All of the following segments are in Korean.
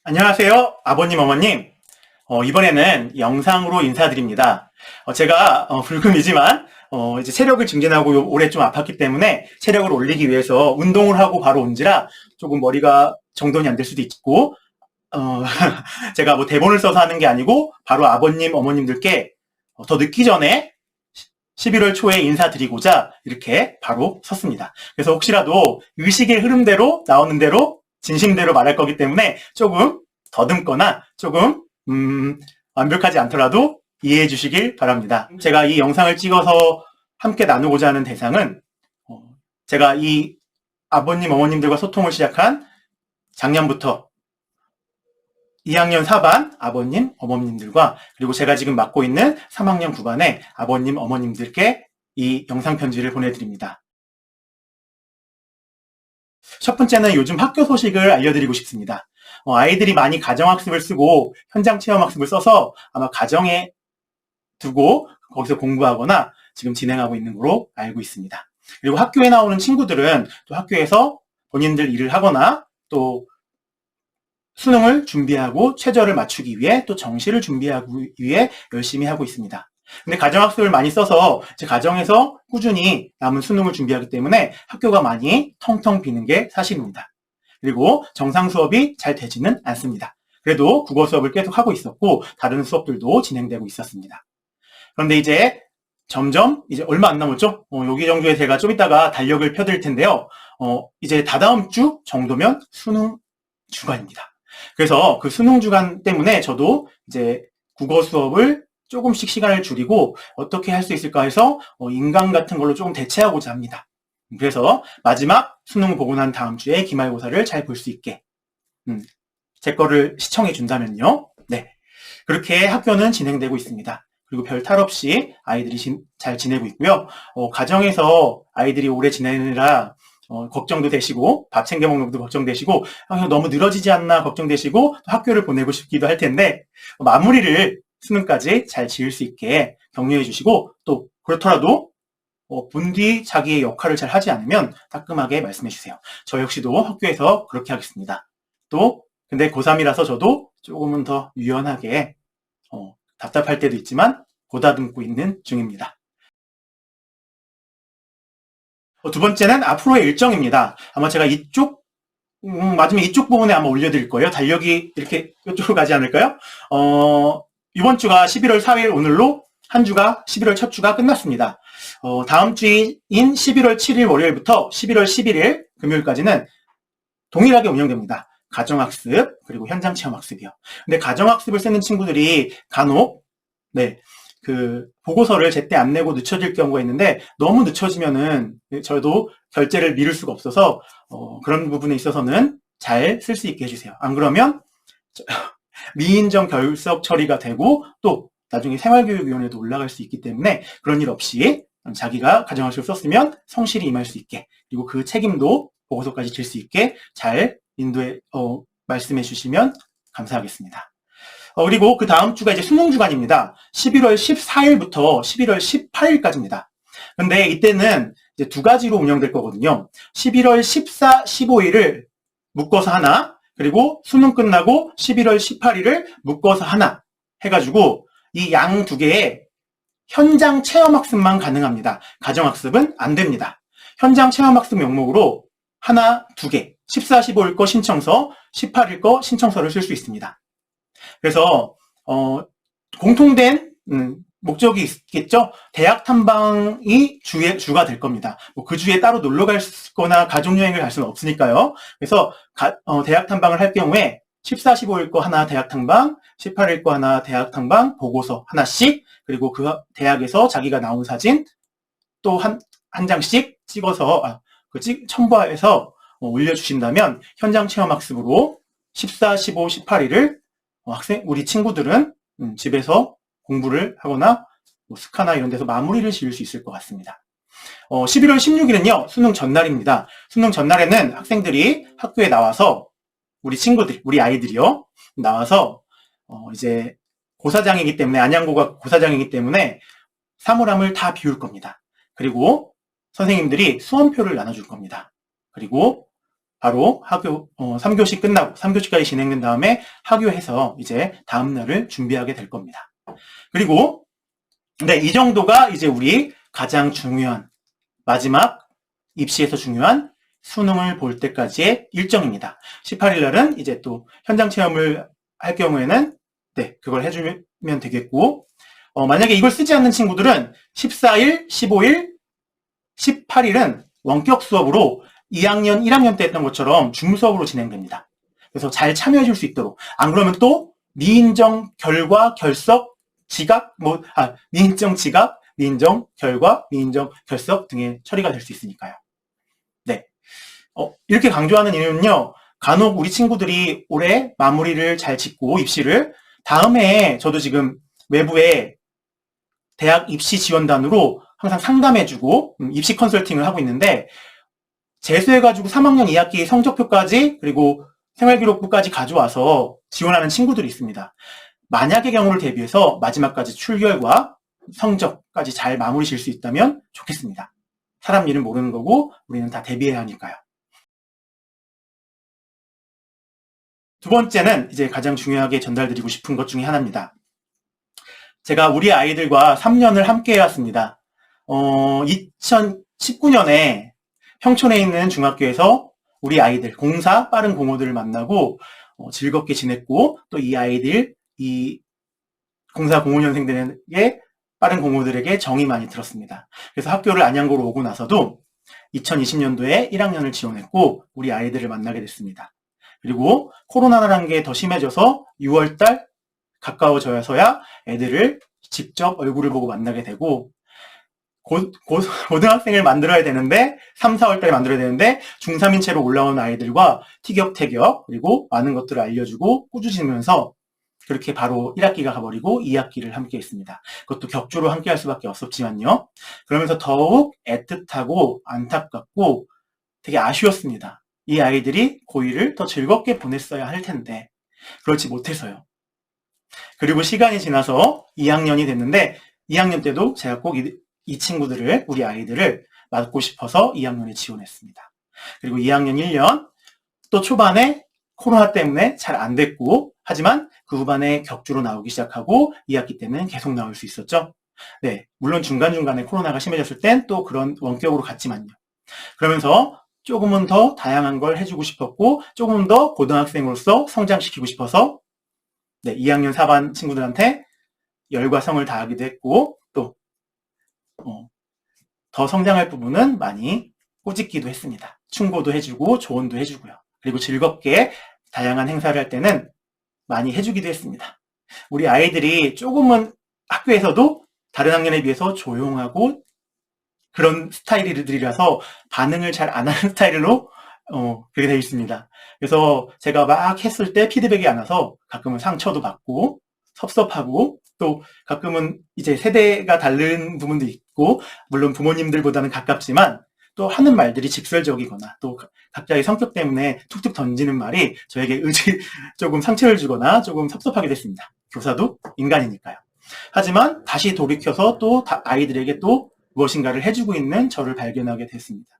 안녕하세요. 아버님, 어머님. 이번에는 영상으로 인사드립니다. 제가 불금이지만 이제 체력을 증진하고 올해 좀 아팠기 때문에 체력을 올리기 위해서 운동을 하고 바로 온지라 조금 머리가 정돈이 안 될 수도 있고 제가 뭐 대본을 써서 하는 게 아니고 바로 아버님, 어머님들께 더 늦기 전에 11월 초에 인사드리고자 이렇게 바로 섰습니다. 그래서 혹시라도 의식의 흐름대로 나오는 대로 진심대로 말할 거기 때문에 조금 더듬거나 조금 완벽하지 않더라도 이해해 주시길 바랍니다. 제가 이 영상을 찍어서 함께 나누고자 하는 대상은 제가 이 아버님, 어머님들과 소통을 시작한 작년부터 2학년 4반 아버님, 어머님들과 그리고 제가 지금 맡고 있는 3학년 9반의 아버님, 어머님들께 이 영상 편지를 보내드립니다. 첫 번째는 요즘 학교 소식을 알려드리고 싶습니다. 아이들이 많이 가정학습을 쓰고 현장체험학습을 써서 아마 가정에 두고 거기서 공부하거나 지금 진행하고 있는 걸로 알고 있습니다. 그리고 학교에 나오는 친구들은 또 학교에서 본인들 일을 하거나 또 수능을 준비하고 최저를 맞추기 위해 또 정시를 준비하기 위해 열심히 하고 있습니다. 근데 가정학습을 많이 써서 제 가정에서 꾸준히 남은 수능을 준비하기 때문에 학교가 많이 텅텅 비는 게 사실입니다. 그리고 정상 수업이 잘 되지는 않습니다. 그래도 국어 수업을 계속 하고 있었고 다른 수업들도 진행되고 있었습니다. 그런데 이제 점점 이제 얼마 안 남았죠? 여기 정도에 제가 좀 이따가 달력을 펴드릴 텐데요. 이제 다다음 주 정도면 수능 주간입니다. 그래서 그 수능 주간 때문에 저도 이제 국어 수업을 조금씩 시간을 줄이고 어떻게 할 수 있을까 해서 인강 같은 걸로 조금 대체하고자 합니다. 그래서 마지막 수능 보고 난 다음 주에 기말고사를 잘 볼 수 있게 제 거를 시청해 준다면요. 네, 그렇게 학교는 진행되고 있습니다. 그리고 별 탈 없이 아이들이 잘 지내고 있고요. 가정에서 아이들이 오래 지내느라 걱정도 되시고 밥 챙겨 먹는 것도 걱정되시고 너무 늘어지지 않나 걱정되시고 학교를 보내고 싶기도 할 텐데 마무리를 수능까지 잘 지을 수 있게 격려해 주시고 또 그렇더라도 본디 자기의 역할을 잘 하지 않으면 따끔하게 말씀해 주세요. 저 역시도 학교에서 그렇게 하겠습니다. 또 근데 고3이라서 저도 조금은 더 유연하게 답답할 때도 있지만 보다듬고 있는 중입니다. 두 번째는 앞으로의 일정입니다. 아마 제가 맞으면 이쪽 부분에 아마 올려드릴 거예요. 달력이 이렇게 이쪽으로 가지 않을까요? 이번 주가 11월 4일 오늘로 한 주가 11월 첫 주가 끝났습니다. 다음 주인 11월 7일 월요일부터 11월 11일 금요일까지는 동일하게 운영됩니다. 가정학습 그리고 현장체험학습이요. 근데 가정학습을 쓰는 친구들이 간혹 그 보고서를 제때 안 내고 늦춰질 경우가 있는데 너무 늦춰지면은 저도 결제를 미룰 수가 없어서 그런 부분에 있어서는 잘 쓸 수 있게 해주세요. 안 그러면 미인정 결석 처리가 되고 또 나중에 생활교육위원회도 올라갈 수 있기 때문에 그런 일 없이 자기가 가정학습을 썼으면 성실히 임할 수 있게 그리고 그 책임도 보고서까지 질 수 있게 잘 인도해 말씀해 주시면 감사하겠습니다. 그리고 그 다음 주가 이제 수능 주간입니다. 11월 14일부터 11월 18일까지입니다. 근데 이때는 이제 두 가지로 운영될 거거든요. 11월 14, 15일을 묶어서 하나, 그리고 수능 끝나고 11월 18일을 묶어서 하나 해가지고 이 양 두 개의 현장 체험학습만 가능합니다. 가정학습은 안 됩니다. 현장 체험학습 명목으로 하나, 두 개, 14, 15일 거 신청서, 18일 거 신청서를 쓸 수 있습니다. 그래서 공통된 목적이 있겠죠. 대학 탐방이 주가 될 겁니다. 그 주에 따로 놀러 가거나 가족 여행을 갈 수는 없으니까요. 그래서 대학 탐방을 할 경우에 14, 15일 거 하나 대학 탐방, 18일 거 하나 대학 탐방 보고서 하나씩 그리고 그 대학에서 자기가 나온 사진 또 한 장씩 찍어서 첨부해서 올려주신다면 현장 체험 학습으로 14, 15, 18일을 우리 친구들은 집에서 공부를 하거나 스카나 이런 데서 마무리를 지을 수 있을 것 같습니다. 11월 16일은요, 수능 전날입니다. 수능 전날에는 학생들이 학교에 나와서 우리 친구들, 우리 아이들이요, 나와서 이제 고사장이기 때문에, 안양고가 고사장이기 때문에 사물함을 다 비울 겁니다. 그리고 선생님들이 수험표를 나눠줄 겁니다. 그리고 바로 3교시 끝나고 3교시까지 진행된 다음에 하교해서 이제 다음 날을 준비하게 될 겁니다. 그리고 네, 이 정도가 이제 우리 가장 중요한 마지막 입시에서 중요한 수능을 볼 때까지의 일정입니다. 18일 날은 이제 또 현장 체험을 할 경우에는 네, 그걸 해주면 되겠고 만약에 이걸 쓰지 않는 친구들은 14일, 15일, 18일은 원격 수업으로 2학년, 1학년 때 했던 것처럼 줌 수업으로 진행됩니다. 그래서 잘 참여해 줄 수 있도록. 안 그러면 또 미인정 결과, 결석, 지각, 미인정 지각, 미인정 결과, 미인정 결석 등의 처리가 될 수 있으니까요. 네. 이렇게 강조하는 이유는요, 간혹 우리 친구들이 올해 마무리를 잘 짓고 입시를 다음에 저도 지금 외부에 대학 입시 지원단으로 항상 상담해주고 입시 컨설팅을 하고 있는데 재수해가지고 3학년 2학기 성적표까지 그리고 생활기록부까지 가져와서 지원하는 친구들이 있습니다. 만약의 경우를 대비해서 마지막까지 출결과 성적까지 잘 마무리 질 수 있다면 좋겠습니다. 사람 일은 모르는 거고 우리는 다 대비해야 하니까요. 두 번째는 이제 가장 중요하게 전달드리고 싶은 것 중에 하나입니다. 제가 우리 아이들과 3년을 함께 해왔습니다. 2019년에 평촌에 있는 중학교에서 우리 아이들, 공사, 빠른 공호들을 만나고 즐겁게 지냈고 또 이 아이들, 이 공사 공호년생들에게 빠른 공호들에게 정이 많이 들었습니다. 그래서 학교를 안양고로 오고 나서도 2020년도에 1학년을 지원했고 우리 아이들을 만나게 됐습니다. 그리고 코로나라는 게 더 심해져서 6월달 가까워져서야 애들을 직접 얼굴을 보고 만나게 되고 고등학생을 만들어야 되는데 3, 4월달에 만들어야 되는데 중3인 채로 올라온 아이들과 티격태격 그리고 많은 것들을 알려주고 꾸짖으면서 그렇게 바로 1학기가 가버리고 2학기를 함께 했습니다. 그것도 격주로 함께 할 수밖에 없었지만요. 그러면서 더욱 애틋하고 안타깝고 되게 아쉬웠습니다. 이 아이들이 고1을 더 즐겁게 보냈어야 할 텐데 그렇지 못해서요. 그리고 시간이 지나서 2학년이 됐는데 2학년 때도 제가 꼭 이 친구들을, 우리 아이들을 맡고 싶어서 2학년에 지원했습니다. 그리고 2학년 1년 또 초반에 코로나 때문에 잘 안 됐고 하지만 그 후반에 격주로 나오기 시작하고 2학기 때는 계속 나올 수 있었죠. 네, 물론 중간중간에 코로나가 심해졌을 땐 또 그런 원격으로 갔지만요. 그러면서 조금은 더 다양한 걸 해주고 싶었고 조금 더 고등학생으로서 성장시키고 싶어서 네, 2학년 4반 친구들한테 열과 성을 다하기도 했고 또 더 성장할 부분은 많이 꼬집기도 했습니다. 충고도 해주고 조언도 해주고요. 그리고 즐겁게 다양한 행사를 할 때는 많이 해주기도 했습니다. 우리 아이들이 조금은 학교에서도 다른 학년에 비해서 조용하고 그런 스타일들이라서 반응을 잘 안 하는 스타일로 그렇게 되어 있습니다. 그래서 제가 막 했을 때 피드백이 안 와서 가끔은 상처도 받고 섭섭하고 또 가끔은 이제 세대가 다른 부분도 있고 물론 부모님들보다는 가깝지만 또 하는 말들이 직설적이거나 또 각자의 성격 때문에 툭툭 던지는 말이 저에게 조금 상처를 주거나 조금 섭섭하게 됐습니다. 교사도 인간이니까요. 하지만 다시 돌이켜서 또 아이들에게 또 무엇인가를 해주고 있는 저를 발견하게 됐습니다.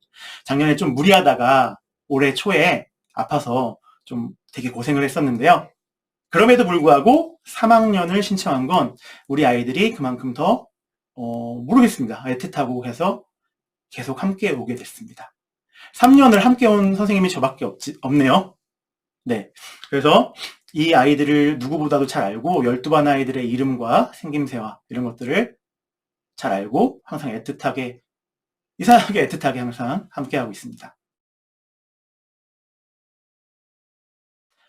작년에 좀 무리하다가 올해 초에 아파서 좀 되게 고생을 했었는데요. 그럼에도 불구하고 3학년을 신청한 건 우리 아이들이 그만큼 더 모르겠습니다. 애틋하고 해서 계속 함께 오게 됐습니다. 3년을 함께 온 선생님이 저밖에 없네요. 네. 그래서 이 아이들을 누구보다도 잘 알고 12반 아이들의 이름과 생김새와 이런 것들을 잘 알고 항상 애틋하게 이상하게 애틋하게 항상 함께하고 있습니다.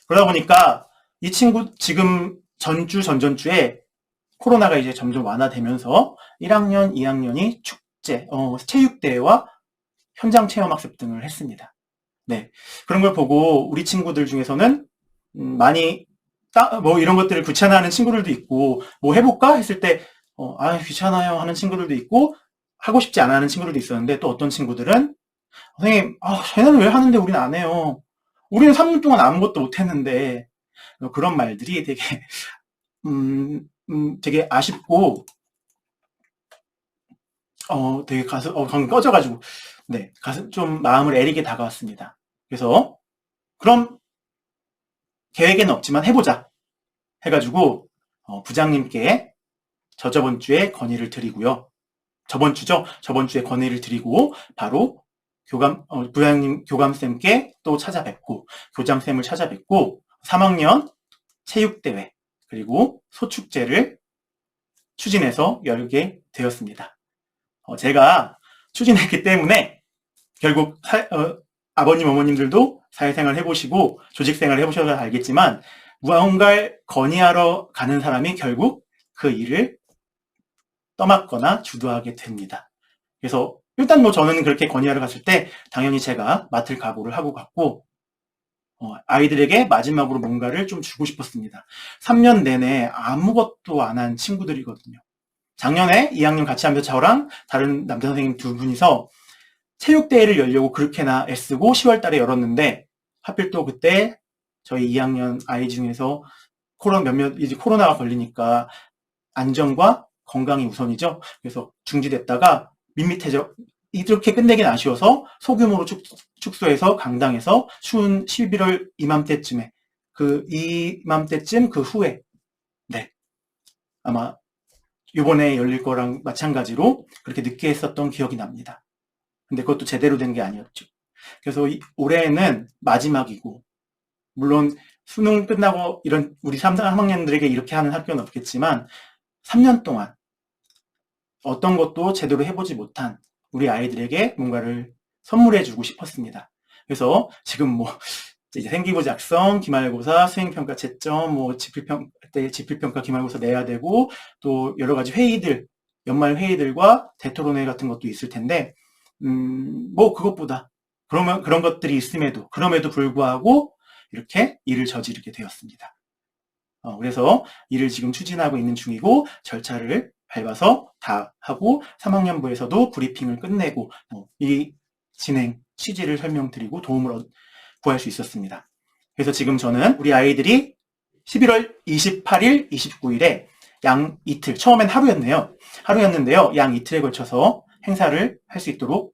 그러다 보니까 이 친구 지금 전전주에 코로나가 이제 점점 완화되면서 1학년, 2학년이 축제, 체육대회와 현장 체험학습 등을 했습니다. 네. 그런 걸 보고 우리 친구들 중에서는 많이 이런 것들을 귀찮아하는 친구들도 있고 뭐 해볼까 했을 때 귀찮아요 하는 친구들도 있고 하고 싶지 않아 하는 친구들도 있었는데 또 어떤 친구들은 선생님 쟤는 왜 하는데 우리는 안 해요. 우리는 3년 동안 아무것도 못 했는데 그런 말들이 되게 되게 아쉽고 되게 방금 꺼져가지고 네 가슴 좀 마음을 애리게 다가왔습니다. 그래서 그럼 계획에는 없지만 해보자 해가지고 부장님께 저번 주에 건의를 드리고요. 저번 주에 건의를 드리고 바로 부장님 교감쌤께 또 찾아뵙고 교장쌤을 찾아뵙고 3학년 체육대회 그리고 소축제를 추진해서 열게 되었습니다. 제가 추진했기 때문에 결국 아버님 어머님들도 사회생활 해보시고 조직생활 해보셔서 알겠지만 무언가를 건의하러 가는 사람이 결국 그 일을 떠맡거나 주도하게 됩니다. 그래서 일단 저는 그렇게 건의하러 갔을 때 당연히 제가 맡을 각오를 하고 갔고 아이들에게 마지막으로 뭔가를 좀 주고 싶었습니다. 3년 내내 아무것도 안 한 친구들이거든요. 작년에 2학년 같이 하면서 저랑 다른 남자 선생님 두 분이서 체육대회를 열려고 그렇게나 애쓰고 10월 달에 열었는데 하필 또 그때 저희 2학년 아이 중에서 이제 코로나가 걸리니까 안전과 건강이 우선이죠. 그래서 중지됐다가 밋밋해져 이렇게 끝내긴 아쉬워서 소규모로 축소해서 강당에서 추운 11월 이맘때쯤에 이맘때쯤 그 후에 아마 이번에 열릴 거랑 마찬가지로 그렇게 늦게 했었던 기억이 납니다. 근데 그것도 제대로 된 게 아니었죠. 그래서 올해는 마지막이고 물론 수능 끝나고 이런 우리 3학년들에게 이렇게 하는 학교는 없겠지만 3년 동안 어떤 것도 제대로 해보지 못한 우리 아이들에게 뭔가를 선물해주고 싶었습니다. 그래서 지금 이제 생기부 작성, 기말고사, 수행평가 채점, 지필평가 기말고사 내야 되고 또 여러 가지 회의들, 연말 회의들과 대토론회 같은 것도 있을 텐데 그것보다 그런 것들이 그럼에도 불구하고 이렇게 일을 저지르게 되었습니다. 그래서 일을 지금 추진하고 있는 중이고 절차를 밟아서 다 하고 3학년부에서도 브리핑을 끝내고 이 진행 취지를 설명드리고 도움을 구할 수 있었습니다. 그래서 지금 저는 우리 아이들이 11월 28일, 29일에 양 이틀, 처음엔 하루였는데요. 양 이틀에 걸쳐서 행사를 할 수 있도록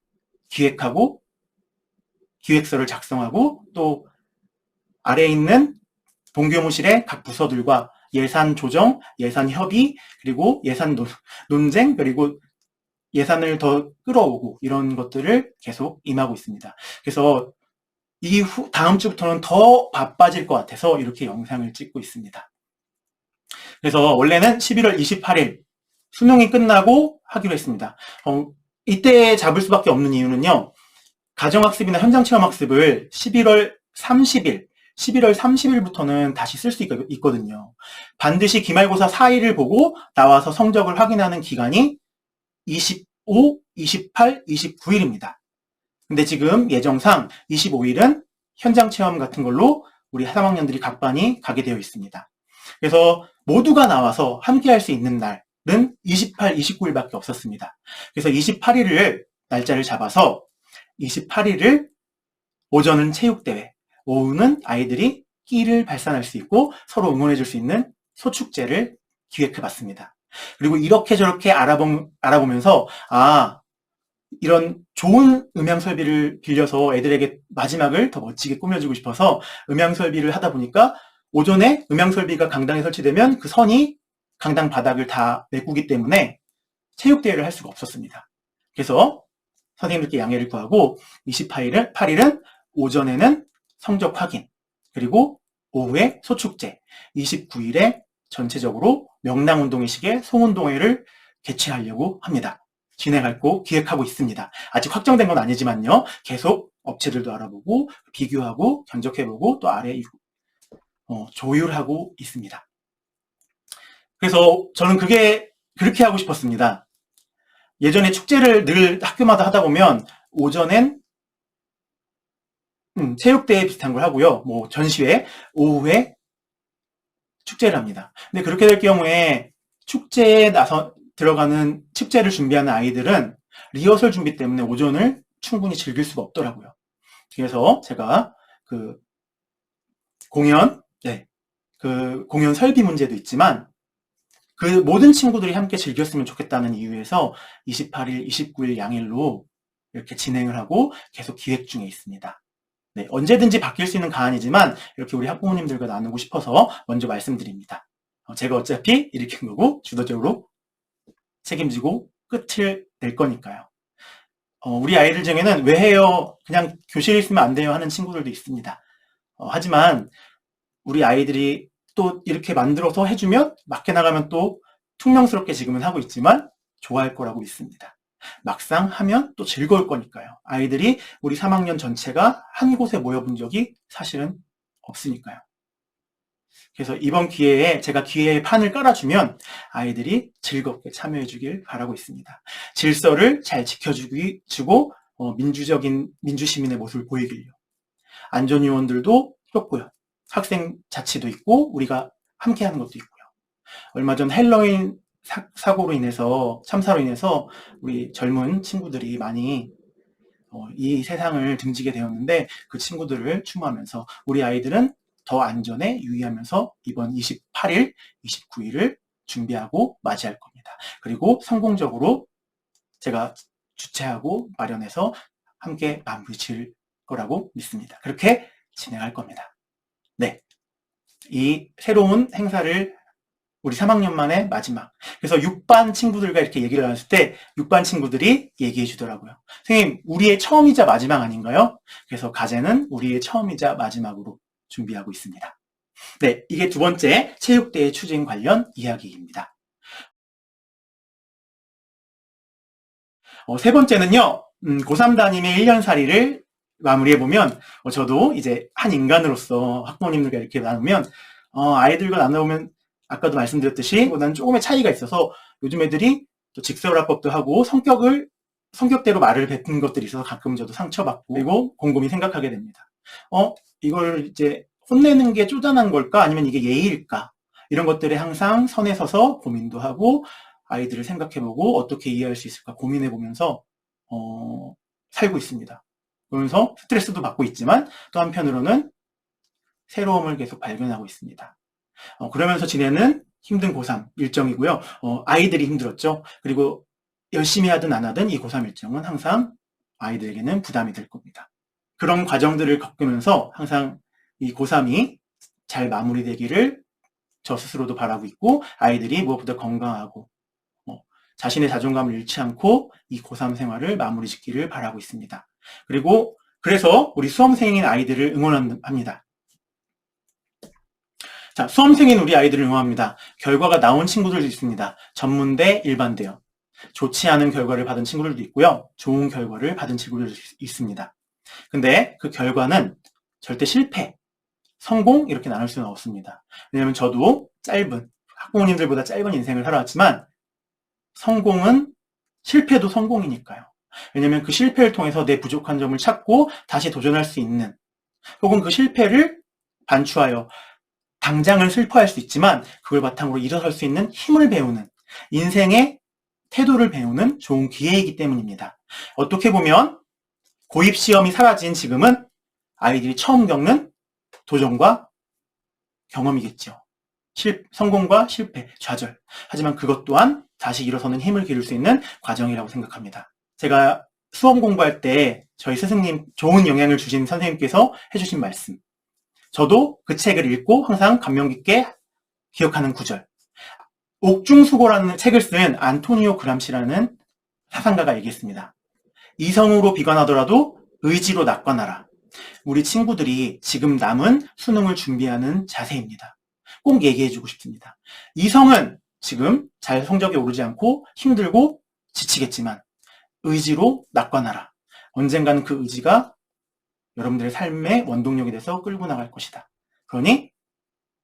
기획하고 기획서를 작성하고 또 아래에 있는 본교무실의 각 부서들과 예산 조정, 예산 협의, 그리고 예산 논쟁, 그리고 예산을 더 끌어오고 이런 것들을 계속 임하고 있습니다. 그래서 다음 주부터는 더 바빠질 것 같아서 이렇게 영상을 찍고 있습니다. 그래서 원래는 11월 28일 수능이 끝나고 하기로 했습니다. 이때 잡을 수밖에 없는 이유는요. 가정학습이나 현장체험학습을 11월 30일부터는 다시 쓸 수 있거든요. 반드시 기말고사 4일을 보고 나와서 성적을 확인하는 기간이 25, 28, 29일입니다. 근데 지금 예정상 25일은 현장체험 같은 걸로 우리 3학년들이 각 반이 가게 되어 있습니다. 그래서 모두가 나와서 함께 할 수 있는 날은 28, 29일밖에 없었습니다. 그래서 28일을 날짜를 잡아서 28일을 오전은 체육대회, 오후는 아이들이 끼를 발산할 수 있고 서로 응원해 줄 수 있는 소축제를 기획해봤습니다. 그리고 이렇게 저렇게 알아보면서 이런 좋은 음향 설비를 빌려서 애들에게 마지막을 더 멋지게 꾸며주고 싶어서 음향 설비를 하다 보니까 오전에 음향 설비가 강당에 설치되면 그 선이 강당 바닥을 다 메꾸기 때문에 체육대회를 할 수가 없었습니다. 그래서 선생님들께 양해를 구하고 28일은 오전에는 성적 확인, 그리고 오후에 소축제, 29일에 전체적으로 명랑운동회 식의 송운동회를 개최하려고 합니다. 진행하고 기획하고 있습니다. 아직 확정된 건 아니지만요. 계속 업체들도 알아보고 비교하고 견적해보고 또 아래 조율하고 있습니다. 그래서 저는 그렇게 하고 싶었습니다. 예전에 축제를 늘 학교마다 하다 보면 오전엔 체육대회 비슷한 걸 하고요. 전시회, 오후에 축제를 합니다. 근데 그렇게 될 경우에 축제에 들어가는 축제를 준비하는 아이들은 리허설 준비 때문에 오전을 충분히 즐길 수가 없더라고요. 그래서 제가 공연 설비 문제도 있지만 그 모든 친구들이 함께 즐겼으면 좋겠다는 이유에서 28일, 29일 양일로 이렇게 진행을 하고 계속 기획 중에 있습니다. 네, 언제든지 바뀔 수 있는 가안이지만 이렇게 우리 학부모님들과 나누고 싶어서 먼저 말씀드립니다. 제가 어차피 일으킨 거고 주도적으로 책임지고 끝을 낼 거니까요. 우리 아이들 중에는 왜 해요? 그냥 교실에 있으면 안 돼요 하는 친구들도 있습니다. 하지만 우리 아이들이 또 이렇게 만들어서 해주면 맞게 나가면 또 퉁명스럽게 지금은 하고 있지만 좋아할 거라고 믿습니다. 막상 하면 또 즐거울 거니까요. 아이들이 우리 3학년 전체가 한 곳에 모여본 적이 사실은 없으니까요. 그래서 이번 기회에 제가 기회의 판을 깔아주면 아이들이 즐겁게 참여해 주길 바라고 있습니다. 질서를 잘 지켜주고 민주적인 민주시민의 모습을 보이길요. 안전요원들도 떴고요. 학생 자치도 있고 우리가 함께하는 것도 있고요. 얼마 전 헬로윈 사고로 인해서 참사로 인해서 우리 젊은 친구들이 많이 이 세상을 등지게 되었는데 그 친구들을 추모하면서 우리 아이들은 더 안전에 유의하면서 이번 28일, 29일을 준비하고 맞이할 겁니다. 그리고 성공적으로 제가 주최하고 마련해서 함께 마무리 지을 거라고 믿습니다. 그렇게 진행할 겁니다. 네, 이 새로운 행사를 우리 3학년 만에 마지막. 그래서 6반 친구들과 이렇게 얘기를 나눴을 때 6반 친구들이 얘기해 주더라고요. 선생님, 우리의 처음이자 마지막 아닌가요? 그래서 과제는 우리의 처음이자 마지막으로 준비하고 있습니다. 네, 이게 두 번째 체육대회 추진 관련 이야기입니다. 세 번째는요, 고3 담임의 1년살이를 마무리해보면, 저도 이제 한 인간으로서 학부모님들과 이렇게 나누면, 아이들과 나눠보면, 아까도 말씀드렸듯이, 난 조금의 차이가 있어서 요즘 애들이 또 직설화법도 하고 성격대로 말을 뱉는 것들이 있어서 가끔 저도 상처받고, 그리고 곰곰이 생각하게 됩니다. 이걸 이제 혼내는 게 쪼잔한 걸까? 아니면 이게 예의일까? 이런 것들에 항상 선에 서서 고민도 하고, 아이들을 생각해보고 어떻게 이해할 수 있을까 고민해보면서 살고 있습니다. 그러면서 스트레스도 받고 있지만 또 한편으로는 새로움을 계속 발견하고 있습니다. 그러면서 지내는 힘든 고3 일정이고요. 아이들이 힘들었죠. 그리고 열심히 하든 안 하든 이 고3 일정은 항상 아이들에게는 부담이 될 겁니다. 그런 과정들을 겪으면서 항상 이 고3이 잘 마무리되기를 저 스스로도 바라고 있고 아이들이 무엇보다 건강하고 자신의 자존감을 잃지 않고 이 고3 생활을 마무리 짓기를 바라고 있습니다. 그리고 그래서 우리 수험생인 아이들을 응원합니다. 자, 수험생인 우리 아이들을 응원합니다. 결과가 나온 친구들도 있습니다. 전문대, 일반대요. 좋지 않은 결과를 받은 친구들도 있고요. 좋은 결과를 받은 친구들도 있습니다. 근데 그 결과는 절대 실패, 성공 이렇게 나눌 수는 없습니다. 왜냐하면 저도 학부모님들보다 짧은 인생을 살아왔지만 성공은 실패도 성공이니까요. 왜냐하면 그 실패를 통해서 내 부족한 점을 찾고 다시 도전할 수 있는 혹은 그 실패를 반추하여 당장은 슬퍼할 수 있지만 그걸 바탕으로 일어설 수 있는 힘을 배우는 인생의 태도를 배우는 좋은 기회이기 때문입니다. 어떻게 보면 고입시험이 사라진 지금은 아이들이 처음 겪는 도전과 경험이겠죠. 성공과 실패, 좌절. 하지만 그것 또한 다시 일어서는 힘을 기를 수 있는 과정이라고 생각합니다. 제가 수험 공부할 때 저희 스승님 좋은 영향을 주신 선생님께서 해주신 말씀. 저도 그 책을 읽고 항상 감명 깊게 기억하는 구절. 옥중수고라는 책을 쓴 안토니오 그람시라는 사상가가 얘기했습니다. 이성으로 비관하더라도 의지로 낙관하라. 우리 친구들이 지금 남은 수능을 준비하는 자세입니다. 꼭 얘기해주고 싶습니다. 이성은 지금 잘 성적이 오르지 않고 힘들고 지치겠지만 의지로 낙관하라. 언젠가는 그 의지가 여러분들의 삶의 원동력이 돼서 끌고 나갈 것이다. 그러니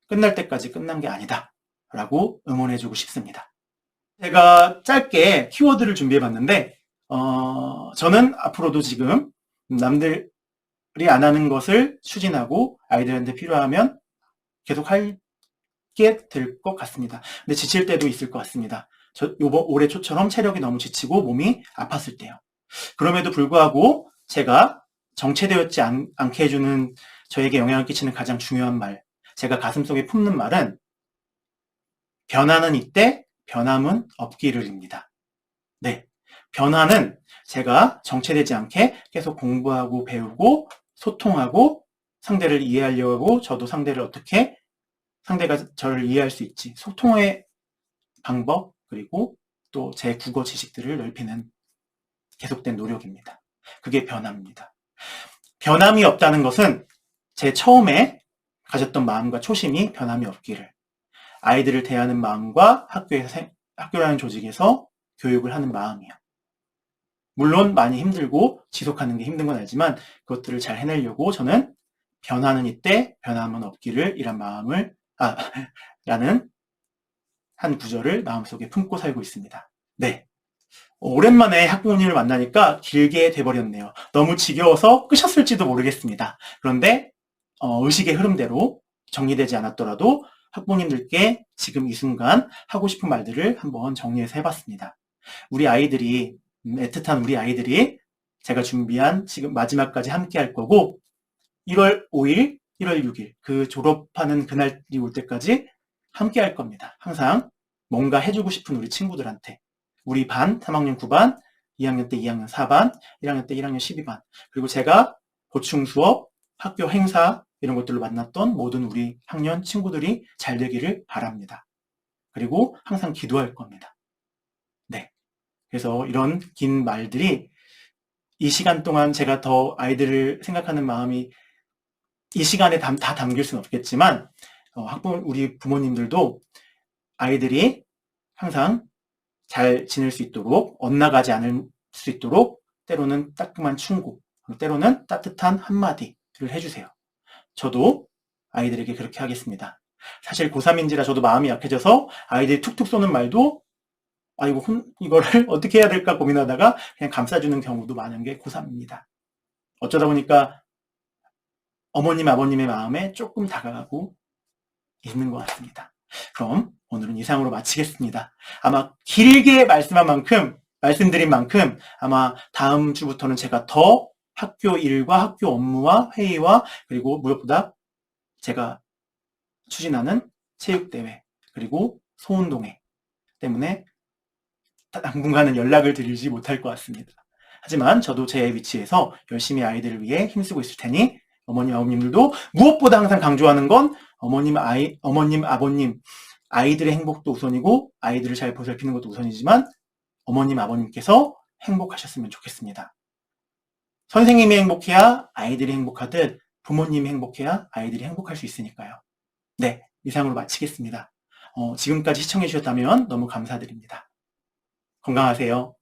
끝날 때까지 끝난 게 아니다. 라고 응원해주고 싶습니다. 제가 짧게 키워드를 준비해봤는데 저는 앞으로도 지금 남들이 안 하는 것을 추진하고 아이들한테 필요하면 계속 하게 될 것 같습니다. 근데 지칠 때도 있을 것 같습니다. 올해 초처럼 체력이 너무 지치고 몸이 아팠을 때요. 그럼에도 불구하고 제가 정체되었지 않게 해주는 저에게 영향을 끼치는 가장 중요한 말, 제가 가슴속에 품는 말은 변화는 이때, 변함은 없기를입니다. 네, 변화는 제가 정체되지 않게 계속 공부하고 배우고 소통하고 상대를 이해하려고 저도 상대를 어떻게 상대가 저를 이해할 수 있지. 소통의 방법 그리고 또 제 국어 지식들을 넓히는 계속된 노력입니다. 그게 변화입니다. 변함이 없다는 것은 제 처음에 가졌던 마음과 초심이 변함이 없기를 아이들을 대하는 마음과 학교라는 조직에서 교육을 하는 마음이요. 물론 많이 힘들고 지속하는 게 힘든 건 알지만 그것들을 잘 해내려고 저는 변하는 이때 변함은 없기를 이란 마음을 라는 한 구절을 마음속에 품고 살고 있습니다. 네. 오랜만에 학부모님을 만나니까 길게 돼버렸네요. 너무 지겨워서 끄셨을지도 모르겠습니다. 그런데 의식의 흐름대로 정리되지 않았더라도 학부모님들께 지금 이 순간 하고 싶은 말들을 한번 정리해서 해봤습니다. 우리 아이들이 애틋한 우리 아이들이 제가 준비한 지금 마지막까지 함께 할 거고 1월 5일, 1월 6일 그 졸업하는 그날이 올 때까지 함께 할 겁니다. 항상 뭔가 해주고 싶은 우리 친구들한테 우리 반 3학년 9반, 2학년 때 2학년 4반, 1학년 때 1학년 12반 그리고 제가 보충 수업, 학교 행사 이런 것들로 만났던 모든 우리 학년 친구들이 잘 되기를 바랍니다. 그리고 항상 기도할 겁니다. 네. 그래서 이런 긴 말들이 이 시간 동안 제가 더 아이들을 생각하는 마음이 이 시간에 다 담길 수는 없겠지만 우리 부모님들도 아이들이 항상 잘 지낼 수 있도록 엇나가지 않을 수 있도록 때로는 따끔한 충고, 때로는 따뜻한 한마디를 해주세요. 저도 아이들에게 그렇게 하겠습니다. 사실 고3인지라 저도 마음이 약해져서 아이들이 툭툭 쏘는 말도 이거를 어떻게 해야 될까 고민하다가 그냥 감싸주는 경우도 많은 게 고3입니다. 어쩌다 보니까 어머님, 아버님의 마음에 조금 다가가고 있는 것 같습니다. 그럼 오늘은 이상으로 마치겠습니다. 아마 길게 말씀드린 만큼 아마 다음 주부터는 제가 더 학교 일과 학교 업무와 회의와 그리고 무엇보다 제가 추진하는 체육대회 그리고 소운동회 때문에 당분간은 연락을 드리지 못할 것 같습니다. 하지만 저도 제 위치에서 열심히 아이들을 위해 힘쓰고 있을 테니 어머님, 아버님들도 무엇보다 항상 강조하는 건 어머님, 아버님, 아이들의 행복도 우선이고 아이들을 잘 보살피는 것도 우선이지만 어머님, 아버님께서 행복하셨으면 좋겠습니다. 선생님이 행복해야 아이들이 행복하듯 부모님이 행복해야 아이들이 행복할 수 있으니까요. 네, 이상으로 마치겠습니다. 지금까지 시청해 주셨다면 너무 감사드립니다. 건강하세요.